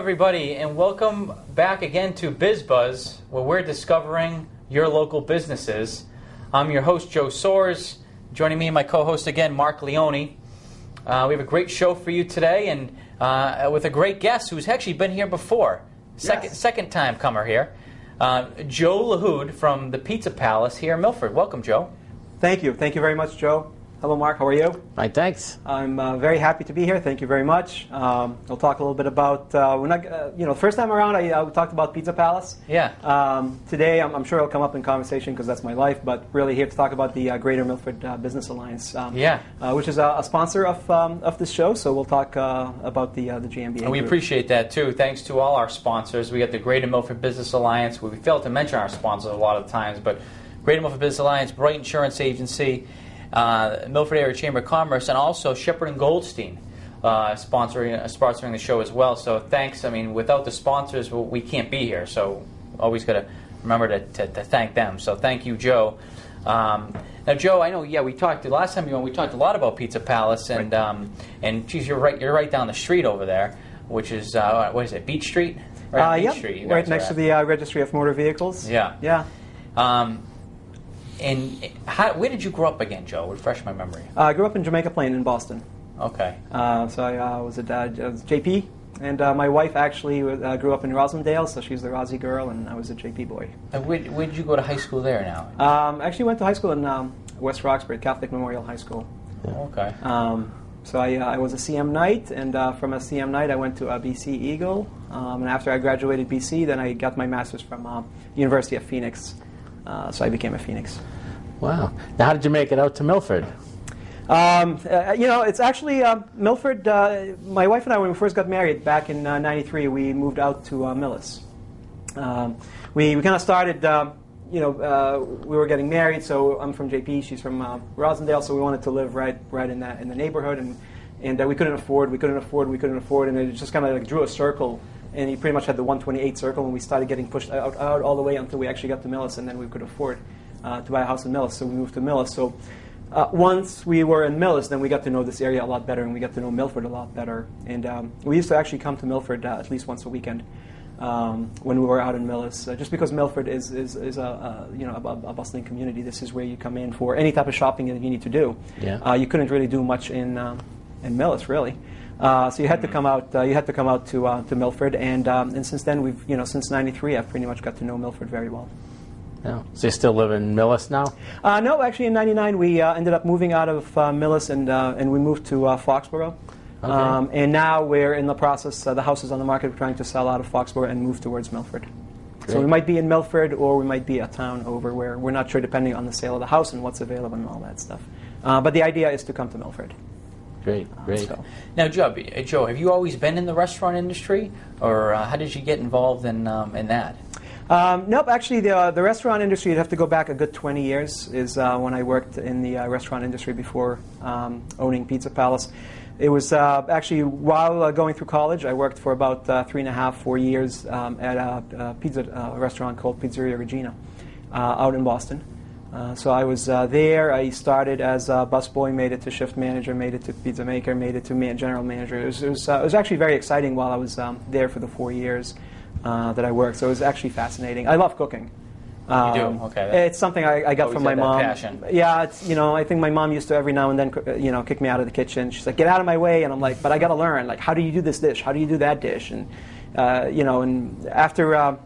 everybody, and welcome back again to Biz Buzz, where we're discovering your local businesses. I'm your host, Joe Soares. Joining me and my co-host again, Mark Leone. We have a great show for you today, and with a great guest who's actually been here before. Second time comer here. Joe Lahoud from the Pizza Palace here in Milford. Welcome, Joe. Thank you. Thank you very much, Joe. Hello, Mark. How are you? Fine, thanks. I'm very happy to be here. Thank you very much. We'll talk a little bit about, first time around we talked about Pizza Palace. Yeah. Today, I'm sure it'll come up in conversation because that's my life, but really here to talk about the Greater Milford Business Alliance, which is a sponsor of this show. So we'll talk about the GMBA. And we group. appreciate that too. Thanks to all our sponsors. We got the Greater Milford Business Alliance. We fail to mention our sponsors a lot of times, but Greater Milford Business Alliance, Bright Insurance Agency, Milford Area Chamber of Commerce, and also Shepherd and Goldstein sponsoring the show as well. So thanks. I mean, without the sponsors, we can't be here. So always got to remember to thank them. So thank you, Joe. Now, Joe, I know. Yeah, we talked last time you went. We talked a lot about Pizza Palace, and right. And geez, you're right down the street over there, which is what is it, Beach Street? Right, Beach Street. Right next to the Registry of Motor Vehicles. Yeah. Yeah. And where did you grow up again, Joe? Refresh my memory. I grew up in Jamaica Plain in Boston. Okay. So I was at JP, and my wife actually grew up in Roslindale, so she's the Rosie girl, and I was a JP boy. And where did you go to high school there now? I actually went to high school in West Roxbury, Catholic Memorial High School. Okay. So I was a CM Knight, and from a CM Knight I went to a BC Eagle, and after I graduated BC, then I got my master's from University of Phoenix. So I became a Phoenix. Wow. Now, how did you make it out to Milford? It's actually Milford. My wife and I, when we first got married back in '93, we moved out to Millis. We kind of started, we were getting married, so I'm from JP, she's from Roslindale, so we wanted to live right in the neighborhood, and we couldn't afford, and it just kind of like drew a circle. And he pretty much had the 128 circle, and we started getting pushed out all the way until we actually got to Millis, and then we could afford to buy a house in Millis, so we moved to Millis. So once we were in Millis, then we got to know this area a lot better, and we got to know Milford a lot better. And we used to actually come to Milford at least once a weekend when we were out in Millis, just because Milford is a bustling community. This is where you come in for any type of shopping that you need to do. Yeah. You couldn't really do much in Millis, really. So you had to come out. To Milford, and since then since '93, I've pretty much got to know Milford very well. Yeah. So you still live in Millis now? No, actually, in '99 we ended up moving out of Millis, and we moved to Foxborough. Okay. And now we're in the process. The house is on the market. We're trying to sell out of Foxborough and move towards Milford. Great. So we might be in Milford, or we might be a town over where we're not sure, depending on the sale of the house and what's available and all that stuff. But the idea is to come to Milford. Great. Now, Joe, have you always been in the restaurant industry, or how did you get involved in that? Nope. Actually, the restaurant industry, you'd have to go back a good 20 years, is when I worked in the restaurant industry before owning Pizza Palace. It was actually while going through college, I worked for about 3.5-4 years at a pizza restaurant called Pizzeria Regina out in Boston. So I was there. I started as a busboy, made it to shift manager, made it to pizza maker, made it to general manager. It was actually very exciting while I was there for the 4 years that I worked. So it was actually fascinating. I love cooking. You do? Okay. It's something I got from my mom. Passion. Yeah, I think my mom used to every now and then kick me out of the kitchen. She's like, "Get out of my way," and I'm like, "But I got to learn. Like, how do you do this dish? How do you do that dish?" And and after I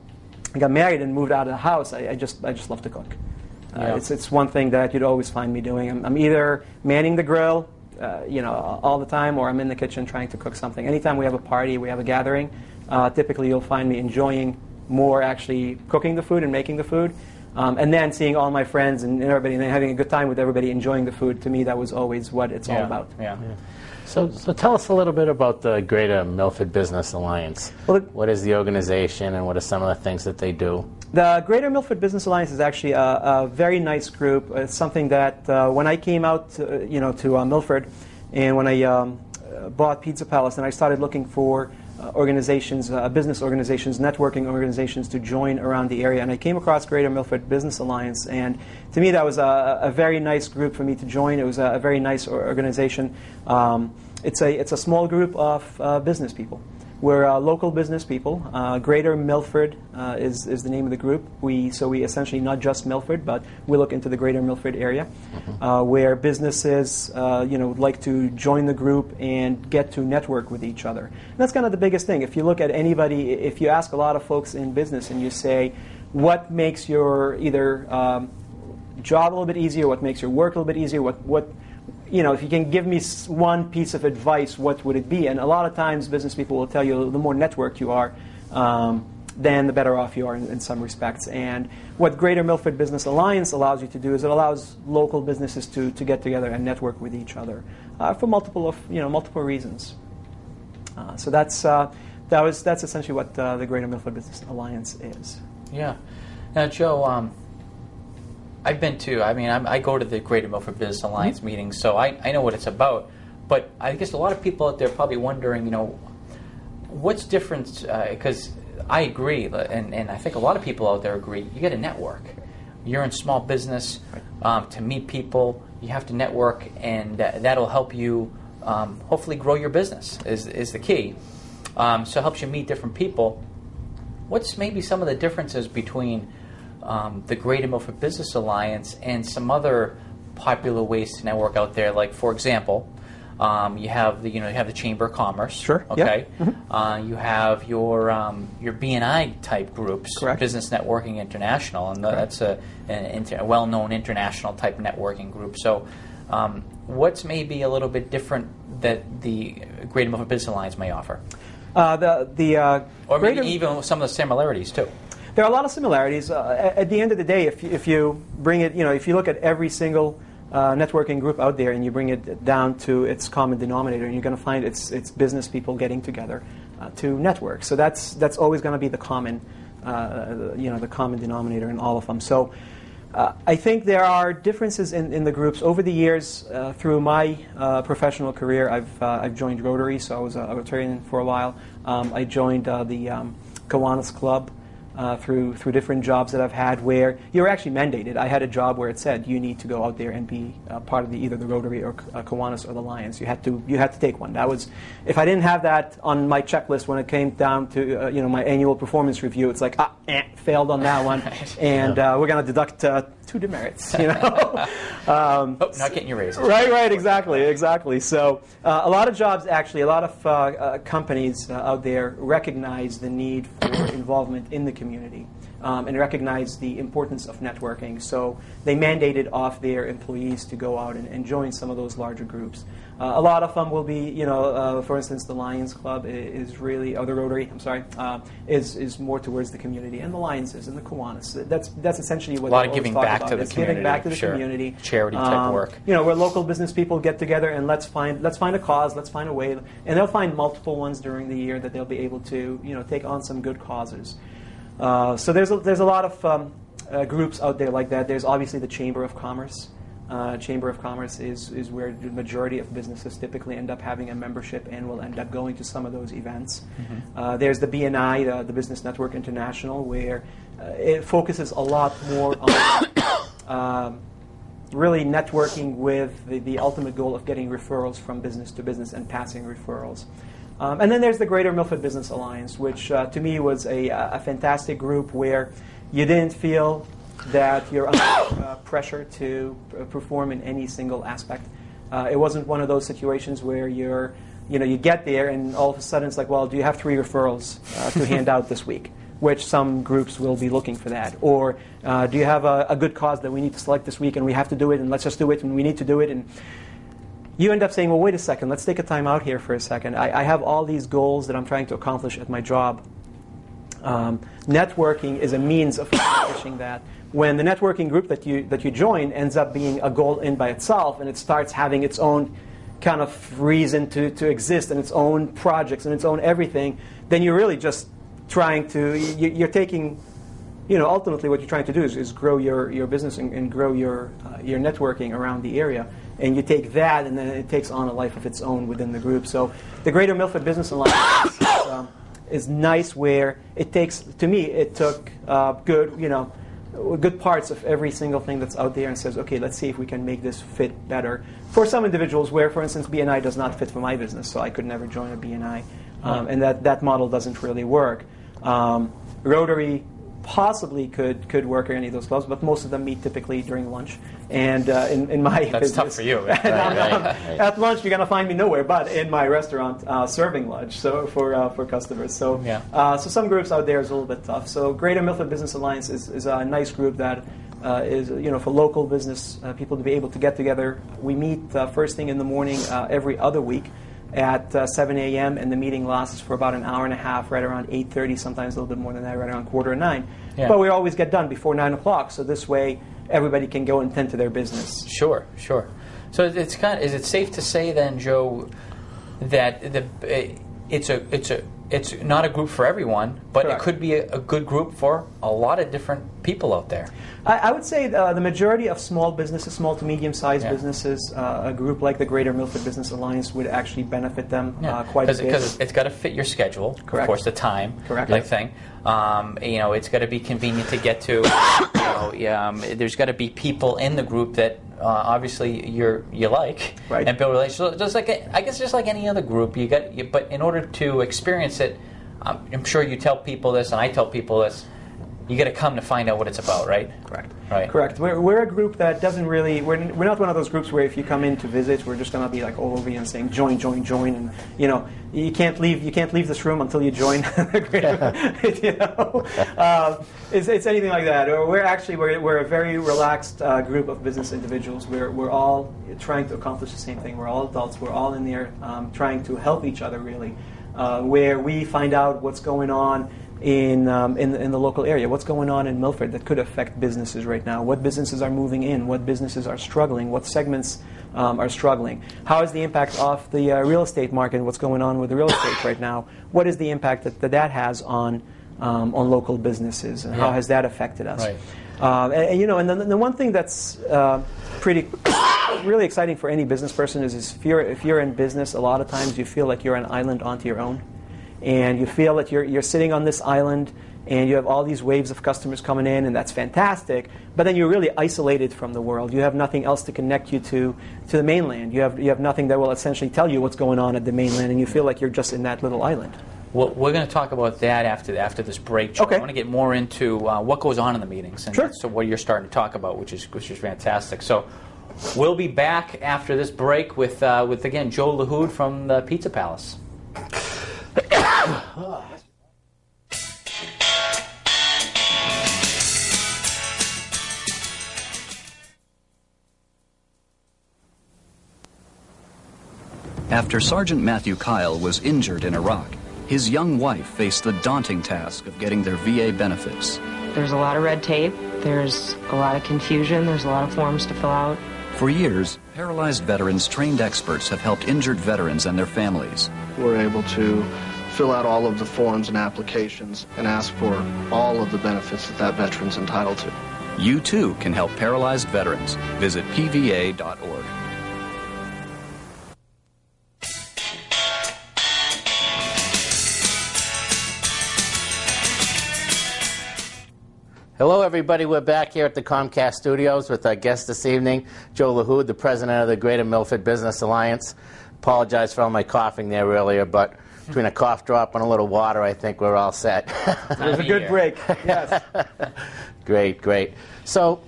got married and moved out of the house, I just love to cook. It's one thing that you'd always find me doing. I'm either manning the grill, all the time, or I'm in the kitchen trying to cook something. Anytime we have a party, we have a gathering, typically you'll find me enjoying more actually cooking the food and making the food, and then seeing all my friends and everybody and then having a good time with everybody enjoying the food. To me, that was always what it's all about. Yeah. So tell us a little bit about the Greater Milford Business Alliance. Well, what is the organization, and what are some of the things that they do? The Greater Milford Business Alliance is actually a very nice group. It's something that when I came out to Milford, and when I bought Pizza Palace, and I started looking for organizations, business organizations, networking organizations to join around the area, and I came across Greater Milford Business Alliance, and to me that was a very nice group for me to join. It was a very nice organization. It's a small group of business people We're local business people. Greater Milford is the name of the group. We essentially not just Milford, but we look into the Greater Milford area, where businesses would like to join the group and get to network with each other. And that's kind of the biggest thing. If you look at anybody, if you ask a lot of folks in business and you say, what makes your either job a little bit easier, what makes your work a little bit easier, what if you can give me one piece of advice, what would it be? And a lot of times business people will tell you the more networked you are, then the better off you are in some respects. And what Greater Milford Business Alliance allows you to do is it allows local businesses to get together and network with each other for multiple reasons. So that's essentially what the Greater Milford Business Alliance is. Yeah. Now, Joe, I've been to, I go to the Greater Milford Business Alliance meetings, so I know what it's about. But I guess a lot of people out there are probably wondering, what's different? Because I agree, and I think a lot of people out there agree, you got to network. You're in small business, to meet people, you have to network, and that'll help you hopefully grow your business is the key. So it helps you meet different people. What's maybe some of the differences between the Greater Milford Business Alliance and some other popular ways to network out there? Like, for example, you have the Chamber of Commerce. Sure. Okay. Yep. Mm-hmm. You have your B&I type groups. Correct. Business Networking International, and that's a well-known international type networking group. So, what's maybe a little bit different that the Greater Milford Business Alliance may offer? Or maybe even some of the similarities too. There are a lot of similarities. At the end of the day, if you bring it, if you look at every single networking group out there and you bring it down to its common denominator, you're going to find it's business people getting together to network. So that's always going to be the common, the common denominator in all of them. So I think there are differences in the groups over the years. Through my professional career, I've joined Rotary, so I was a Rotarian for a while. I joined the Kiwanis Club. Through different jobs that I've had where you're actually mandated. I had a job where it said you need to go out there and be part of either the Rotary or Kiwanis or the Lions. You had to take one. That was, if I didn't have that on my checklist when it came down to my annual performance review, it's like failed on that one, and we're going to deduct 2 demerits. Not getting your raises. Right, exactly. So a lot of jobs, actually, a lot of companies out there recognize the need for involvement in the community and recognize the importance of networking. So they mandated off their employees to go out and join some of those larger groups. A lot of them will be, for instance, the Lions Club is really, or the Rotary, is more towards the community, and the Lions is, and the Kiwanis. That's essentially what a lot of giving back to the community. Giving back to the community, charity type work. Where local business people get together and let's find a cause, let's find a way, and they'll find multiple ones during the year that they'll be able to take on some good causes. So there's a lot of groups out there like that. There's obviously the Chamber of Commerce. Chamber of Commerce is where the majority of businesses typically end up having a membership and will end up going to some of those events. Mm-hmm. There's the BNI, the Business Network International, where it focuses a lot more on really networking with the ultimate goal of getting referrals from business to business and passing referrals. And then there's the Greater Milford Business Alliance, which to me was a fantastic group where you didn't feel that you're under pressure to perform in any single aspect. It wasn't one of those situations where you get there and all of a sudden it's like, well, do you have 3 referrals to hand out this week? Which some groups will be looking for that. Or do you have a good cause that we need to select this week and we have to do it and let's just do it and we need to do it? And you end up saying, well, wait a second, let's take a time out here for a second. I have all these goals that I'm trying to accomplish at my job. Networking is a means of accomplishing that. When the networking group that you join ends up being a goal in by itself and it starts having its own kind of reason to exist and its own projects and its own everything, then you're really just trying to, you're taking, ultimately what you're trying to do is grow your business and grow your networking around the area. And you take that and then it takes on a life of its own within the group. So the Greater Milford Business Alliance is nice where it takes, to me, it took good parts of every single thing that's out there and says, okay, let's see if we can make this fit better. For some individuals where, for instance, BNI does not fit for my business, so I could never join a BNI. and that model doesn't really work. Rotary possibly could work at any of those clubs, but most of them meet typically during lunch. And in my That's business, tough for you. Right? At lunch, you're going to find me nowhere but in my restaurant serving lunch for customers. So so some groups out there is a little bit tough. So Greater Milford Business Alliance is a nice group that is for local business people to be able to get together. We meet first thing in the morning every other week at 7 a.m. and the meeting lasts for about an hour and a half, right around 8:30, sometimes a little bit more than that, right around 8:45. Yeah. But we always get done before 9 o'clock, so this way everybody can go and tend to their business. Sure. So is it safe to say then, Joe, that it's not a group for everyone, but Correct. It could be a good group for a lot of different people out there? I would say the majority of small businesses, small to medium-sized businesses, a group like the Greater Milford Business Alliance would actually benefit them quite a bit. Because it's got to fit your schedule, Correct. Of course, the time, Correct. Like thing. It's got to be convenient to get to. There's got to be people in the group that obviously you like, right. And build relationships. Just like any other group, but in order to experience it, I'm sure you tell people this, and I tell people this. You got to come to find out what it's about, right? Correct. Right. Correct. We're a group that doesn't really. We're not one of those groups where if you come in to visit, we're just going to be like all over you and saying join, and you can't leave this room until you join. It's anything like that. Or we're a very relaxed group of business individuals. We're all trying to accomplish the same thing. We're all adults. We're all in there trying to help each other really. Where we find out what's going on in the local area, what's going on in Milford that could affect businesses right now, what businesses are moving in, what businesses are struggling, what segments are struggling, how is the impact of the real estate market, what's going on with the real estate right now, what is the impact that has on local businesses, and how has that affected us. Right. And the one thing that's really exciting for any business person is if you're in business, a lot of times you feel like you're an island onto your own. And you feel that you're sitting on this island, and you have all these waves of customers coming in, and that's fantastic. But then you're really isolated from the world. You have nothing else to connect you to the mainland. You have nothing that will essentially tell you what's going on at the mainland, and you feel like you're just in that little island. Well, we're going to talk about that after this break, Joe. Okay. I want to get more into what goes on in the meetings, and Sure. So what you're starting to talk about, which is fantastic. So we'll be back after this break with again Joe Lahoud from the Pizza Palace. After Sergeant Matthew Kyle was injured in Iraq, his young wife faced the daunting task of getting their VA benefits. There's a lot of red tape, there's a lot of confusion, there's a lot of forms to fill out. For years, Paralyzed Veterans trained experts have helped injured veterans and their families. We're able to fill out all of the forms and applications and ask for all of the benefits that veteran's entitled to. You too can help paralyzed veterans. Visit pva.org. Hello, everybody. We're back here at the Comcast studios with our guest this evening, Joe Lahoud, the president of the Greater Milford Business Alliance. Apologize for all my coughing there earlier, but between a cough drop and a little water, I think we're all set. It was a good break. Yes. Great. So,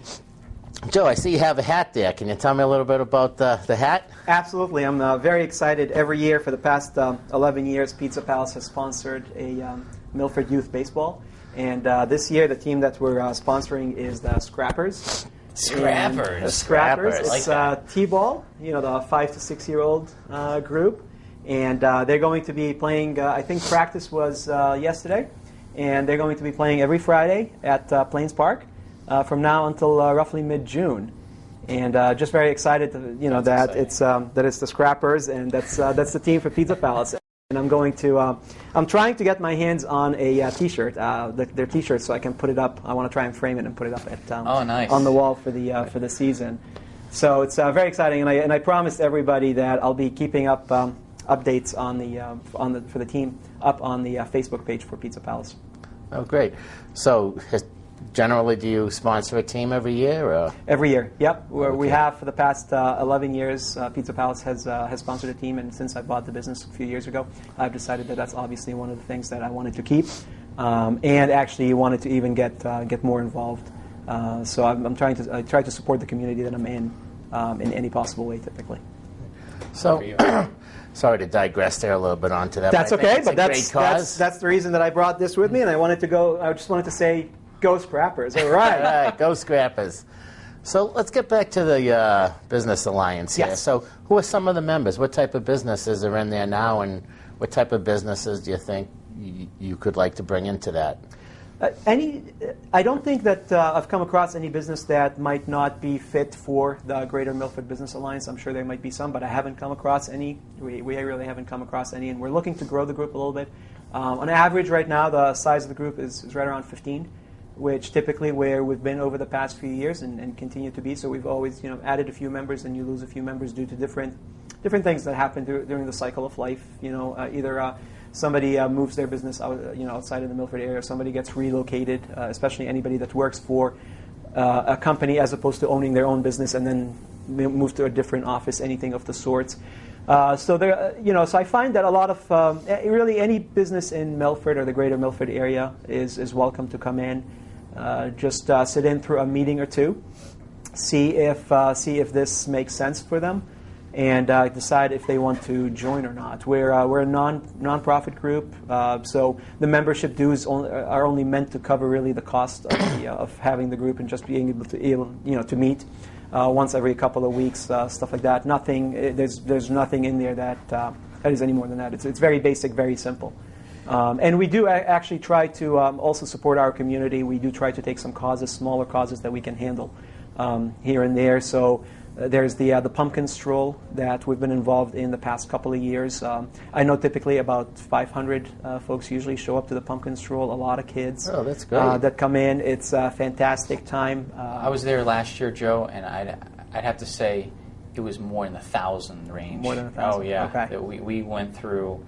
Joe, I see you have a hat there. Can you tell me a little bit about the hat? Absolutely. I'm very excited. Every year for the past 11 years, Pizza Palace has sponsored a Milford Youth Baseball. And this year, the team that we're sponsoring is the Scrappers. Scrappers. It's T-ball, the 5 to 6 year old group. And they're going to be playing, I think practice was yesterday. And they're going to be playing every Friday at Plains Park from now until roughly mid-June. And just very excited that it's the Scrappers, and that's the team for Pizza Palace. And I'm trying to get my hands on a T-shirt, their T-shirt, so I can put it up. I want to try and frame it and put it up at nice. on the wall for the season. So it's very exciting, and I promised everybody that I'll be keeping up updates for the team up on the Facebook page for Pizza Palace. Oh, great. So generally, do you sponsor a team every year? Or? Every year, yep. We have for the past 11 years. Pizza Palace has sponsored a team, and since I bought the business a few years ago, I've decided that that's obviously one of the things that I wanted to keep, and actually wanted to even get more involved. So I'm trying to support the community that I'm in any possible way, typically. So, sorry to digress there a little bit onto that. That's okay, but that's the reason that I brought this with me, and I just wanted to say, go Scrappers! All right, all right, go Scrappers. So let's get back to the Business Alliance here. Yes. So who are some of the members? What type of businesses are in there now, and what type of businesses do you think you could like to bring into that? I don't think that I've come across any business that might not be fit for the Greater Milford Business Alliance. I'm sure there might be some, but I haven't come across any. We really haven't come across any, and we're looking to grow the group a little bit. On average, right now, the size of the group is right around 15, which typically where we've been over the past few years and continue to be. So we've always added a few members, and you lose a few members due to different things that happen during the cycle of life. Either somebody moves their business outside of the Milford area, or somebody gets relocated, especially anybody that works for a company as opposed to owning their own business and then move to a different office, anything of the sorts. So I find that a lot of really any business in Milford or the Greater Milford area is welcome to come in, just sit in through a meeting or two, see if this makes sense for them, and decide if they want to join or not. We're a non-profit group, so the membership dues are only meant to cover really the cost of having the group and just being able to meet once every couple of weeks, stuff like that. There's nothing in there that is any more than that. It's very basic, very simple. And we do actually try to also support our community. We do try to take some causes, smaller causes that we can handle here and there. So there's the pumpkin stroll that we've been involved in the past couple of years. I know typically about 500 folks usually show up to the pumpkin stroll. A lot of kids that's great. That come in. It's a fantastic time. I was there last year, Joe, and I'd have to say it was more in the 1,000 range. More than 1,000. Oh yeah. Okay. We went through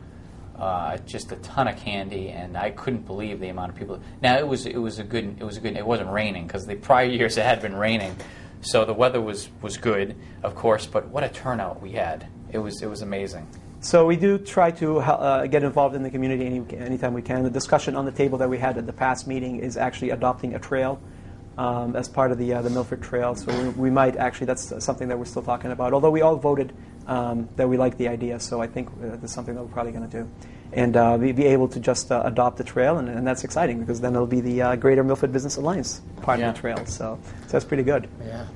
just a ton of candy, and I couldn't believe the amount of people. Now it was a good. It wasn't raining because the prior years it had been raining. So the weather was good, of course, but what a turnout we had. It was amazing. So we do try to get involved in the community anytime we can. The discussion on the table that we had at the past meeting is actually adopting a trail as part of the Milford Trail. So we might actually, that's something that we're still talking about, although we all voted that we like the idea. So I think that's something that we're probably going to do. And be able to just adopt the trail, and that's exciting because then it'll be the Greater Milford Business Alliance part of the trail. So that's pretty good. Yeah.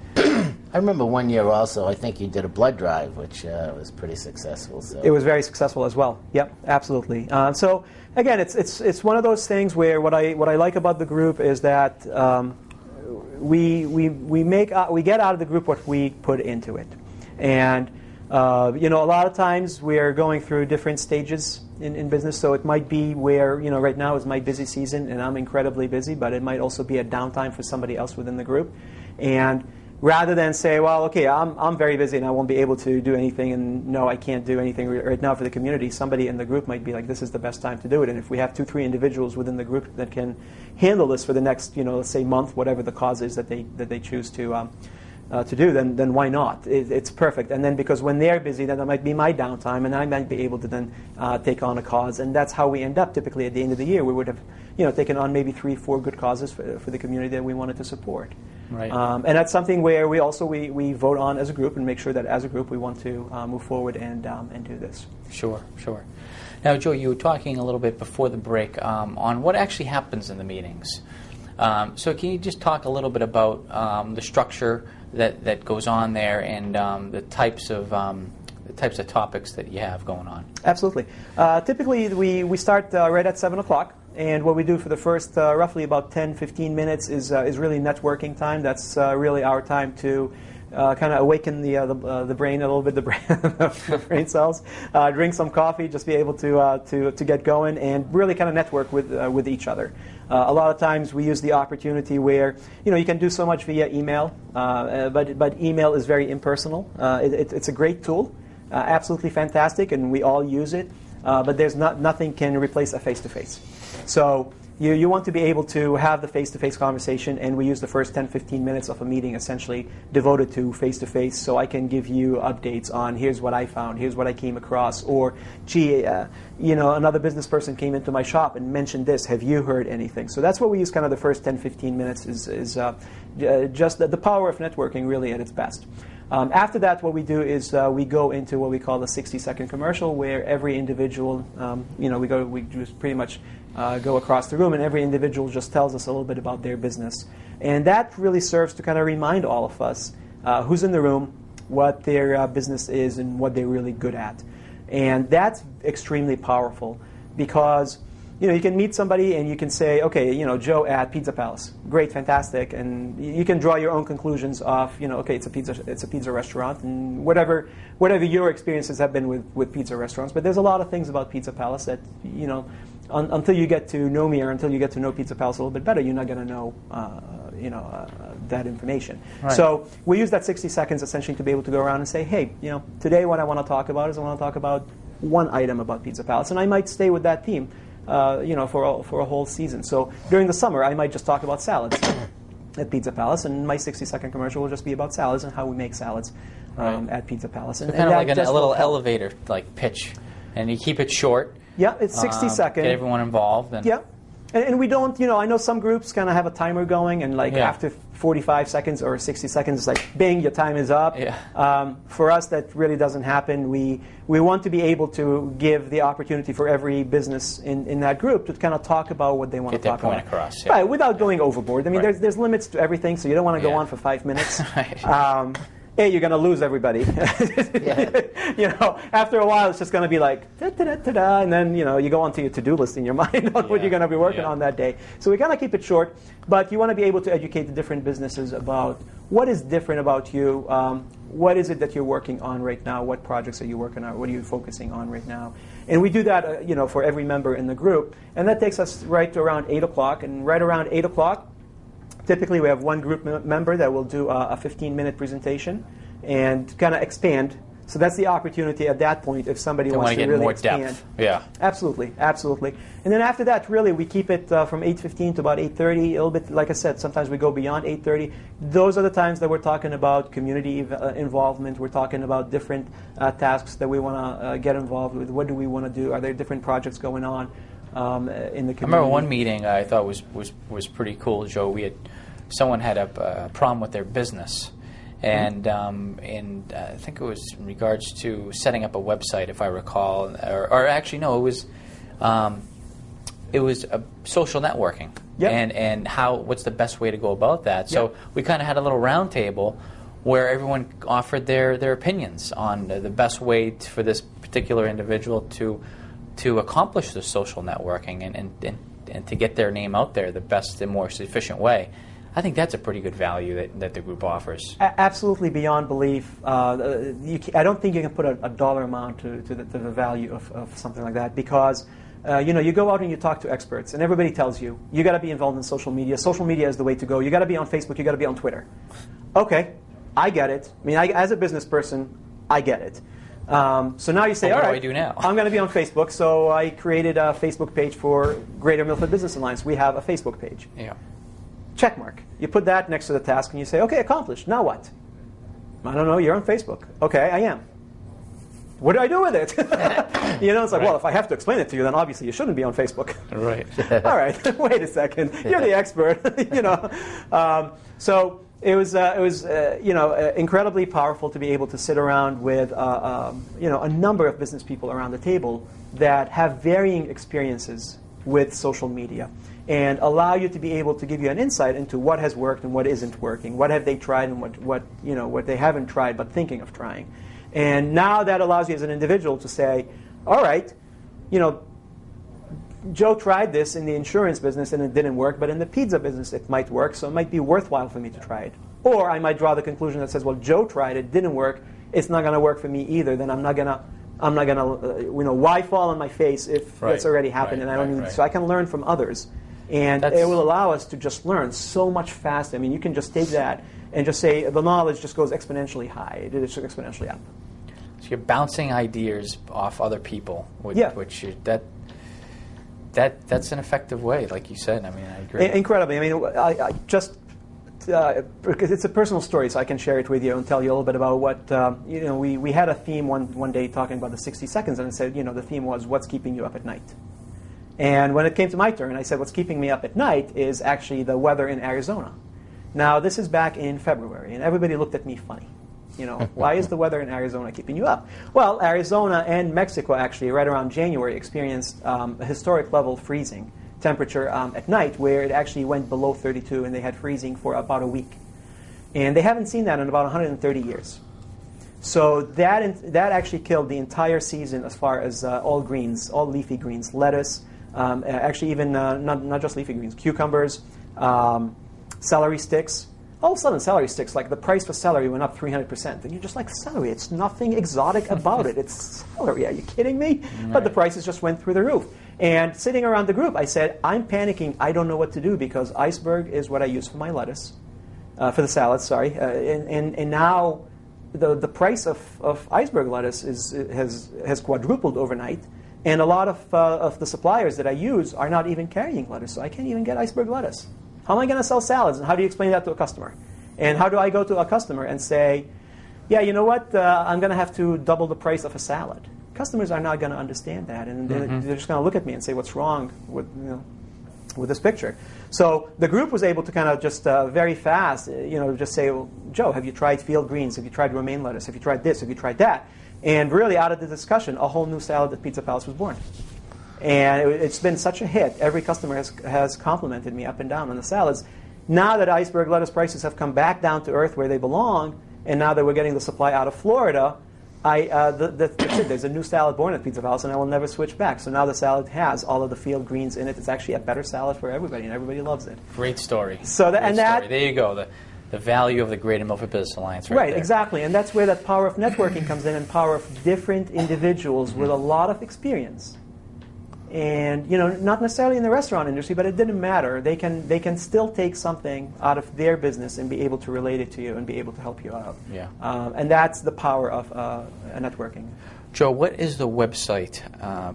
I remember one year also, I think you did a blood drive, which was pretty successful. So. It was very successful as well. Yep, absolutely. So again, it's one of those things where what I like about the group is that we get out of the group what we put into it, and a lot of times we're going through different stages in business. So it might be where right now is my busy season and I'm incredibly busy, but it might also be a downtime for somebody else within the group, and rather than say, well, okay, I'm very busy and I won't be able to do anything, and no, I can't do anything right now for the community, somebody in the group might be like, this is the best time to do it. And if we have 2-3 individuals within the group that can handle this for the next, let's say month, whatever the cause is that they choose to do, then why not? It's perfect. And then because when they're busy, then that might be my downtime, and I might be able to then take on a cause. And that's how we end up typically at the end of the year. We would have taken on maybe 3-4 good causes for the community that we wanted to support. Right. And that's something where we also we vote on as a group and make sure that as a group we want to move forward and do this. Sure. Now, Joe, you were talking a little bit before the break on what actually happens in the meetings. So can you just talk a little bit about the structure that goes on there and the types of topics that you have going on? Absolutely. Typically, we start right at 7 o'clock. And what we do for the first roughly about 10-15 minutes is really networking time. That's really our time to kind of awaken the brain a little bit, the brain cells. Drink some coffee, just be able to get going, and really kind of network with each other. A lot of times we use the opportunity where you can do so much via email, but email is very impersonal. It's a great tool, absolutely fantastic, and we all use it. But there's nothing can replace a face-to-face. So You want to be able to have the face-to-face conversation, and we use the first 10-15 minutes of a meeting essentially devoted to face-to-face, so I can give you updates on here's what I found, here's what I came across, or gee, another business person came into my shop and mentioned this. Have you heard anything? So that's what we use. Kind of the first 10-15 minutes is just the power of networking really at its best. After that, what we do is we go into what we call the 60-second commercial, where every individual, we just pretty much go across the room, and every individual just tells us a little bit about their business. And that really serves to kind of remind all of us who's in the room, what their business is, and what they're really good at. And that's extremely powerful because you can meet somebody and you can say, okay, Joe at Pizza Palace, great, fantastic, and you can draw your own conclusions of, okay, it's a pizza restaurant, and whatever your experiences have been with pizza restaurants. But there's a lot of things about Pizza Palace that until you get to know me or until you get to know Pizza Palace a little bit better, you're not going to know that information. Right. So we use that 60 seconds essentially to be able to go around and say, hey, today what I want to talk about is I want to talk about one item about Pizza Palace, and I might stay with that theme. For a whole season. So during the summer, I might just talk about salads at Pizza Palace, and my 60-second commercial will just be about salads and how we make salads at Pizza Palace. And, so kind of like a little elevator like pitch, and you keep it short. Yeah, it's 60 seconds. Get everyone involved. And yeah. And we don't, I know some groups kind of have a timer going, and after 45 seconds or 60 seconds, it's like, bing, your time is up. Yeah. For us, that really doesn't happen. We want to be able to give the opportunity for every business in that group to kind of talk about what they want to talk about. Get their point across. Yeah. Right, without going overboard. I mean, there's limits to everything, so you don't want to go on for 5 minutes. Right. You're going to lose everybody. After a while, it's just going to be like, da-da-da-da-da, and then, you go onto your to-do list in your mind on what you're going to be working on that day. So we kind of keep it short, but you want to be able to educate the different businesses about what is different about you, what is it that you're working on right now, what projects are you working on, what are you focusing on right now. And we do that, for every member in the group, and that takes us right to around 8 o'clock, and right around 8 o'clock, typically, we have one group member that will do a 15-minute presentation and kind of expand. So that's the opportunity at that point if somebody wants to really expand. Depth. Yeah. Absolutely, absolutely. And then after that, really, we keep it from 8:15 to about 8:30. A little bit, like I said, sometimes we go beyond 8:30. Those are the times that we're talking about community involvement. We're talking about different tasks that we want to get involved with. What do we want to do? Are there different projects going on in the community? I remember one meeting I thought was pretty cool, Joe. Someone had a problem with their business, and I think it was in regards to setting up a website, if I recall, or actually no, it was a social networking, and what's the best way to go about that. So we kind of had a little round table where everyone offered their opinions on the best way for this particular individual to accomplish the social networking and to get their name out there the best and more efficient way. I think that's a pretty good value that the group offers. Absolutely beyond belief. I don't think you can put a dollar amount to the value of something like that because you go out and you talk to experts and everybody tells you got to be involved in social media. Social media is the way to go. You got to be on Facebook. You got to be on Twitter. Okay, I get it. I mean, as a business person, I get it. So now you say, all right, what do I do now? I'm going to be on Facebook. So I created a Facebook page for Greater Milford Business Alliance. We have a Facebook page. Yeah. Check mark. You put that next to the task and you say, okay, accomplished. Now what? I don't know. You're on Facebook. Okay, I am. What do I do with it? It's like, well, if I have to explain it to you, then obviously you shouldn't be on Facebook. Right. All right. Wait a second. You're the expert. So it was incredibly powerful to be able to sit around with a number of business people around the table that have varying experiences with social media and allow you to be able to give you an insight into what has worked and what isn't working, what have they tried and what they haven't tried but thinking of trying. And now that allows you as an individual to say, all right, Joe tried this in the insurance business and it didn't work, but in the pizza business it might work, so it might be worthwhile for me to try it. Or I might draw the conclusion that says, well, Joe tried it, didn't work, it's not going to work for me either, then I'm not gonna why fall on my face if it's already happened and I don't need. So I can learn from others. And it will allow us to just learn so much faster. I mean, you can just take that and just say the knowledge just goes exponentially high. It is exponentially up. So you're bouncing ideas off other people, That's an effective way, like you said. I mean, I agree. Incredibly. I mean, I just because it's a personal story, so I can share it with you and tell you a little bit about what we had a theme one day talking about the 60 seconds, and it said the theme was what's keeping you up at night. And when it came to my turn, I said what's keeping me up at night is actually the weather in Arizona. Now this is back in February, and everybody looked at me funny. Why is the weather in Arizona keeping you up? Well, Arizona and Mexico actually, right around January, experienced a historic level freezing temperature at night, where it actually went below 32, and they had freezing for about a week. And they haven't seen that in about 130 years. So that actually killed the entire season as far as all greens, all leafy greens, lettuce, actually even not just leafy greens, cucumbers, celery sticks. All of a sudden, celery sticks, like the price for celery went up 300%. And you're just like, celery, it's nothing exotic about it. It's celery, are you kidding me? Right. But the prices just went through the roof. And sitting around the group, I said, I'm panicking. I don't know what to do because iceberg is what I use for my lettuce, for the salad, sorry. And now the price of iceberg lettuce has quadrupled overnight. And a lot of the suppliers that I use are not even carrying lettuce, so I can't even get iceberg lettuce. How am I going to sell salads, and how do you explain that to a customer? And how do I go to a customer and say, yeah, you know what, I'm going to have to double the price of a salad? Customers are not going to understand that, and they're just going to look at me and say, what's wrong with this picture? So the group was able to kind of just very fast, just say, well, Joe, have you tried field greens? Have you tried romaine lettuce? Have you tried this? Have you tried that? And really, out of the discussion, a whole new salad at Pizza Palace was born. And it's been such a hit. Every customer has complimented me up and down on the salads. Now that iceberg lettuce prices have come back down to earth where they belong, and now that we're getting the supply out of Florida, that's it. There's a new salad born at Pizza Palace, and I will never switch back. So now the salad has all of the field greens in it. It's actually a better salad for everybody, and everybody loves it. Great story. So there you go. The value of the Greater Milford Business Alliance right there. Exactly. And that's where that power of networking comes in, and power of different individuals with a lot of experience. And not necessarily in the restaurant industry, but it didn't matter. They can still take something out of their business and be able to relate it to you and be able to help you out. Yeah. And that's the power of networking. Joe, what is the website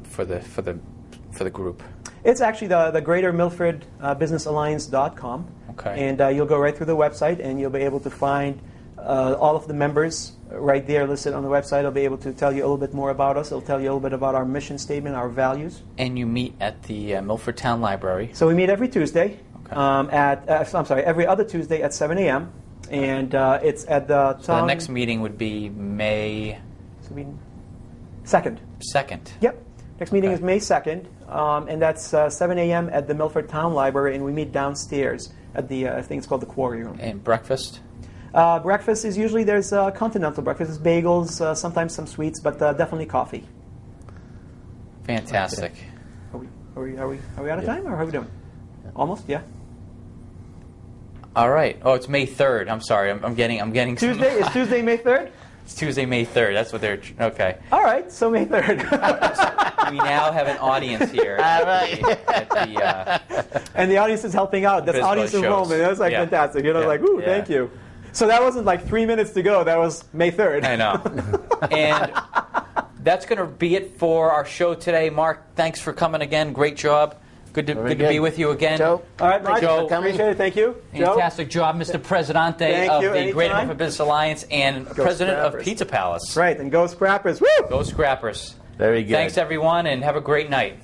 for the group? It's actually the Greater Milford Business Alliance.com. Okay. And you'll go right through the website, and you'll be able to find all of the members right there listed on the website. I'll be able to tell you a little bit more about us. It'll tell you a little bit about our mission statement, our values. And you meet at the Milford Town Library. So we meet every Tuesday. Okay. Every other Tuesday at 7 a.m. And it's at the town. So the next meeting would be May 2nd. 2nd. Yep. Next meeting is May 2nd, and that's 7 a.m. at the Milford Town Library, and we meet downstairs at the, I think it's called the Quarry Room. And breakfast? Breakfast is usually, there's continental breakfast. It's bagels, sometimes some sweets, but definitely coffee. Fantastic. Okay. Are we out of time, or how are we doing? Almost, yeah. All right. Oh, it's May 3rd. I'm sorry. I'm getting Tuesday? Is Tuesday May 3rd? It's Tuesday, May 3rd. That's what they're... Okay. All right, so May 3rd. We now have an audience here. And the audience is helping out. That's Biz audience Buzz enrollment. That's like fantastic. Like, ooh, thank you. So that wasn't like 3 minutes to go. That was May 3rd. I know. And that's going to be it for our show today. Mark, thanks for coming again. Great job. Good to be with you again. Joe. All right, Mike. Joe, appreciate it. Thank you. Fantastic job, Mr. Presidente of the Greater Milford Business Alliance and President of Pizza Palace. Right, and go Scrappers. Woo! Go Scrappers. Very good. Thanks, everyone, and have a great night.